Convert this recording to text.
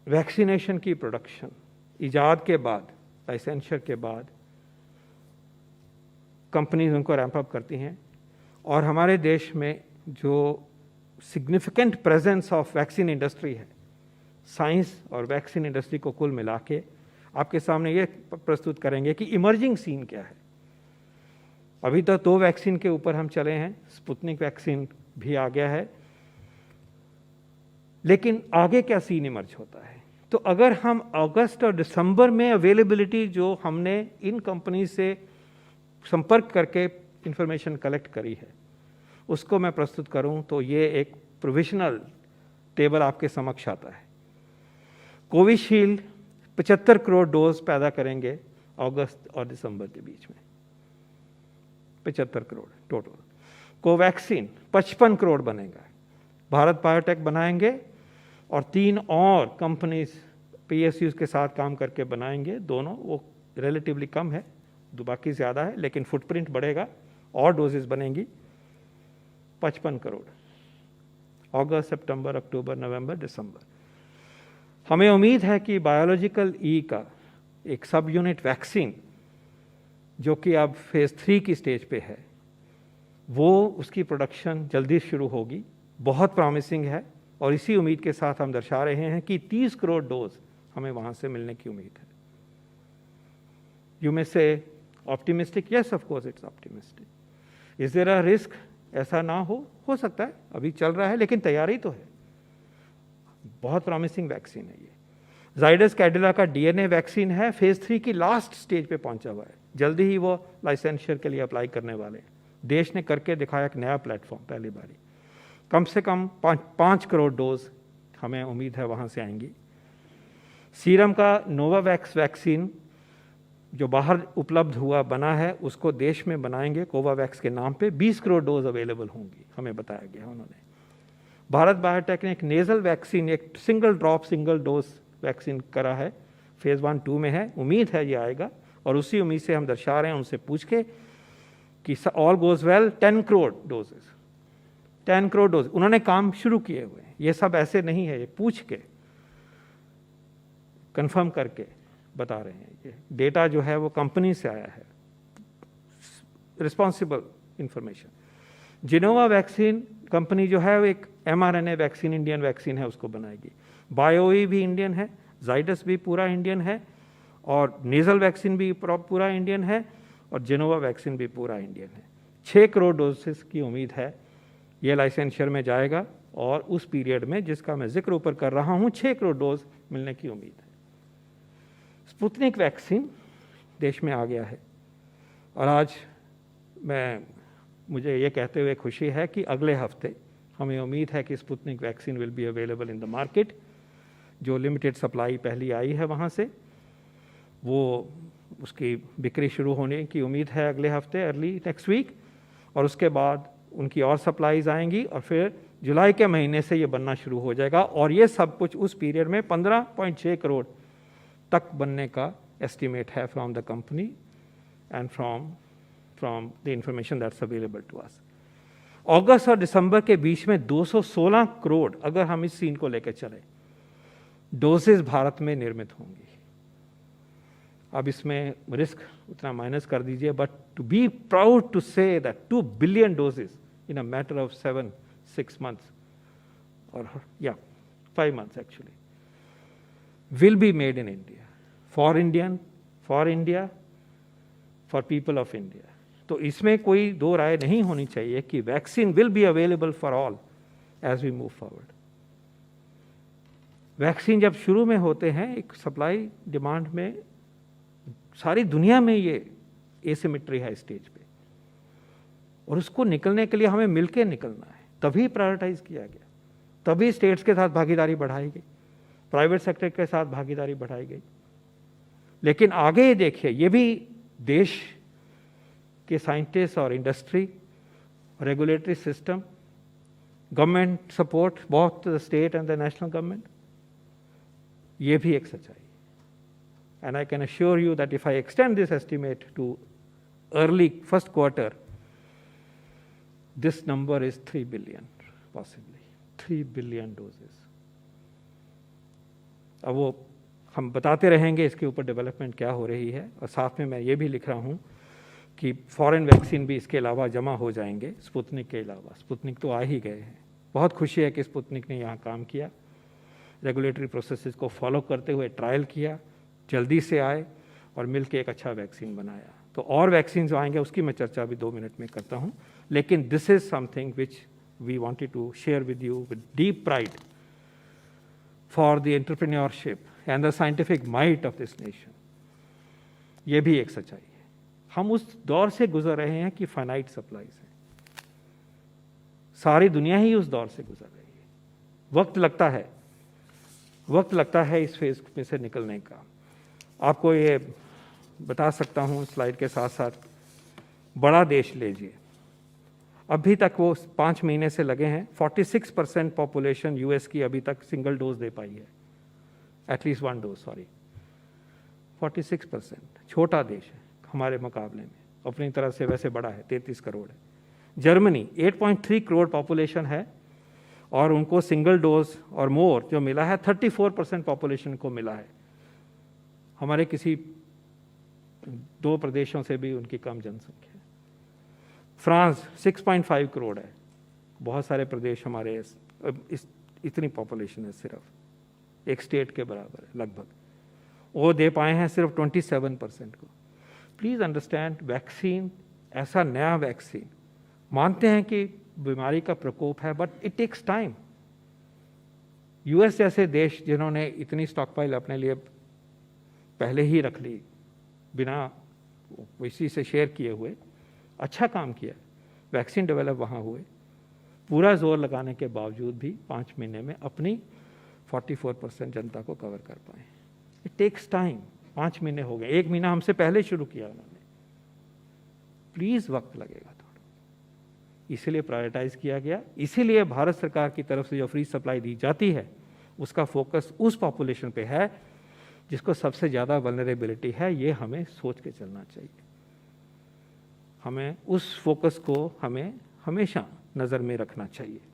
Vaccination की production इजाद के बाद, लाइसेंसर के बाद कंपनीज उनको रैंप अप करती हैं, और हमारे देश में जो significant presence of vaccine industry है, साइंस और वैक्सीन इंडस्ट्री को कुल मिला के आपके सामने ये प्रस्तुत करेंगे कि इमर्जिंग सीन क्या है। अभी तो 2 वैक्सीन के ऊपर हम चले हैं, स्पुतनिक वैक्सीन भी आ गया है, लेकिन आगे क्या सीन इमर्ज होता है। तो अगर हम अगस्त और दिसंबर में अवेलेबिलिटी जो हमने इन कंपनी से संपर्क करके इंफॉर्मेशन कलेक्ट करी है उसको मैं प्रस्तुत करूं, तो ये एक प्रोविजनल टेबल आपके समक्ष आता है। कोविशील्ड 75 करोड़ डोज पैदा करेंगे अगस्त और दिसंबर के बीच में, 75 करोड़ टोटल। कोवैक्सीन 55 करोड़ बनेगा, भारत बायोटेक बनाएंगे और 3 और कंपनीज पीएसयूज के साथ काम करके बनाएंगे। दोनों वो रिलेटिवली कम है, बाकी ज़्यादा है, लेकिन फुटप्रिंट बढ़ेगा और डोजेस बनेंगी। 55 करोड़ अगस्त, सितंबर, अक्टूबर, नवंबर, दिसंबर। हमें उम्मीद है कि बायोलॉजिकल ई का एक सब यूनिट वैक्सीन जो कि अब फेज़ 3 की स्टेज पे है, वो उसकी प्रोडक्शन जल्दी शुरू होगी। बहुत प्रॉमिसिंग है, और इसी उम्मीद के साथ हम दर्शा रहे हैं कि 30 करोड़ डोज हमें वहाँ से मिलने की उम्मीद है। You may say optimistic, yes of course it's optimistic. Is there a risk ऐसा ना हो सकता है, अभी चल रहा है, लेकिन तैयारी तो है। बहुत प्रॉमिसिंग वैक्सीन है ये। जाइडस कैडिला का डीएनए वैक्सीन है, फेज़ 3 की लास्ट स्टेज पे पहुंचा हुआ है, जल्दी ही वो लाइसेंसर के लिए अप्लाई करने वाले हैं। देश ने करके दिखाया एक नया प्लेटफॉर्म, पहली बारी। कम से कम 5 करोड़ डोज हमें उम्मीद है वहाँ से आएंगी। सीरम का नोवावैक्स वैक्सीन जो बाहर उपलब्ध हुआ बना है, उसको देश में बनाएंगे कोवावैक्स के नाम पे। 20 करोड़ डोज अवेलेबल होंगी, हमें बताया गया उन्होंने। भारत बायोटेक ने एक नेजल वैक्सीन, एक single drop single dose vaccine करा है, फेज़ 1-2 में है। उम्मीद है ये आएगा, और उसी उम्मीद से हम दर्शा रहे हैं उनसे पूछ के कि all goes well 10 crore doses, 10 crore dose उन्होंने काम शुरू किए हुए हैं। ये सब ऐसे नहीं है, ये पूछ के कंफर्म करके बता रहे हैं। ये डेटा जो है वो कंपनी से आया है, responsible information. Gennova vaccine company जो है वो एक mRNA वैक्सीन, इंडियन वैक्सीन है, उसको बनाएगी। बायोई भी इंडियन है, जाइडस भी पूरा इंडियन है, और नेजल वैक्सीन भी पूरा इंडियन है, और जिनोवा वैक्सीन भी पूरा इंडियन है। 6 करोड़ डोजेस की उम्मीद है ये लाइसेंसर में जाएगा, और उस पीरियड में जिसका मैं जिक्र ऊपर कर रहा हूँ 6 करोड़ डोज मिलने की उम्मीद है। स्पुतनिक वैक्सीन देश में आ गया है, और आज मुझे ये कहते हुए खुशी है कि अगले हफ्ते हमें उम्मीद है कि Sputnik vaccine will be available in the market. जो लिमिटेड सप्लाई पहली आई है वहाँ से, वो उसकी बिक्री शुरू होने की उम्मीद है अगले हफ्ते, अर्ली नेक्स्ट वीक, और उसके बाद उनकी और सप्लाईज आएंगी, और फिर जुलाई के महीने से ये बनना शुरू हो जाएगा। और ये सब कुछ उस पीरियड में 15.6 करोड़ तक बनने का एस्टिमेट है from the company and from the information that's available to us. अगस्त और दिसंबर के बीच में 216 करोड़ अगर हम इस सीन को लेकर चले डोजेज भारत में निर्मित होंगी। अब इसमें रिस्क उतना माइनस कर दीजिए, but to be proud to say that 2 billion doses in a matter of 7-6 months, or 5 months actually, will be made in India, for India, for people of India. तो इसमें कोई दो राय नहीं होनी चाहिए कि vaccine will be available for all as we move forward. Vaccine जब शुरू में होते हैं, एक सप्लाई डिमांड में सारी दुनिया में ये एसिमेट्री है स्टेज पे, और उसको निकलने के लिए हमें मिलके निकलना है। तभी प्रायोरिटाइज किया गया, तभी स्टेट्स के साथ भागीदारी बढ़ाई गई, प्राइवेट सेक्टर के साथ भागीदारी बढ़ाई गई। लेकिन आगे देखिए, ये भी देश के साइंटिस्ट और industry, regulatory system, government support, both the state and the national government, ये भी एक सच्चाई। And I can assure you that if I extend this estimate too early first quarter, this number is 3 billion, possibly 3 billion doses. अब वो हम बताते रहेंगे इसके ऊपर डेवलपमेंट क्या हो रही है, और साथ में मैं ये भी लिख रहा हूँ कि फॉरेन वैक्सीन भी इसके अलावा जमा हो जाएंगे स्पुतनिक के अलावा। स्पुतनिक तो आ ही गए हैं, बहुत खुशी है कि स्पुतनिक ने यहाँ काम किया, रेगुलेटरी प्रोसेसेस को फॉलो करते हुए ट्रायल किया, जल्दी से आए और मिलकर एक अच्छा वैक्सीन बनाया। तो और वैक्सीन जो आएंगे उसकी मैं चर्चा अभी 2 मिनट में करता हूँ, लेकिन this is something which we wanted to share with you with deep pride for the entrepreneurship and the scientific might of this nation. ये भी एक सच्चाई है। हम उस दौर से गुजर रहे हैं कि फाइनाइट सप्लाईज है, सारी दुनिया ही उस दौर से गुजर रही है। वक्त लगता है इस फेज में से निकलने का। आपको ये बता सकता हूँ स्लाइड के साथ साथ, बड़ा देश लीजिए, अभी तक वो 5 महीने से लगे हैं। 46% पॉपुलेशन यूएस की अभी तक सिंगल डोज दे पाई है, एटलीस्ट 1 डोज, सॉरी 46%। छोटा देश है हमारे मुकाबले में, अपनी तरह से वैसे बड़ा है, 33 करोड़ है। जर्मनी 8.3 करोड़ पॉपुलेशन है और उनको सिंगल डोज और मोर जो मिला है 34% पॉपुलेशन को मिला है। हमारे किसी 2 प्रदेशों से भी उनकी कम जनसंख्या है। फ्रांस 6.5 करोड़ है, बहुत सारे प्रदेश हमारे इतनी पॉपुलेशन है, सिर्फ एक स्टेट के बराबर है लगभग। वो दे पाए हैं सिर्फ 27% को। प्लीज़ अंडरस्टैंड, वैक्सीन ऐसा नया वैक्सीन, मानते हैं कि बीमारी का प्रकोप है, but it takes time. US जैसे देश जिन्होंने इतनी स्टॉकपाइल अपने लिए पहले ही रख ली बिना किसी से शेयर किए हुए, अच्छा काम किया, वैक्सीन डेवलप वहाँ हुए, पूरा जोर लगाने के बावजूद भी 5 महीने में अपनी 44% जनता को कवर कर पाए। It takes time. 5 महीने हो गए, 1 महीना हमसे पहले शुरू किया उन्होंने। प्लीज़ वक्त लगेगा थोड़ा, इसीलिए प्रायोरिटाइज किया गया। इसीलिए भारत सरकार की तरफ से जो फ्री सप्लाई दी जाती है उसका फोकस उस पॉपुलेशन पे है जिसको सबसे ज़्यादा वल्नरेबिलिटी है। ये हमें सोच के चलना चाहिए। हमें उस फोकस को हमें हमेशा नज़र में रखना चाहिए।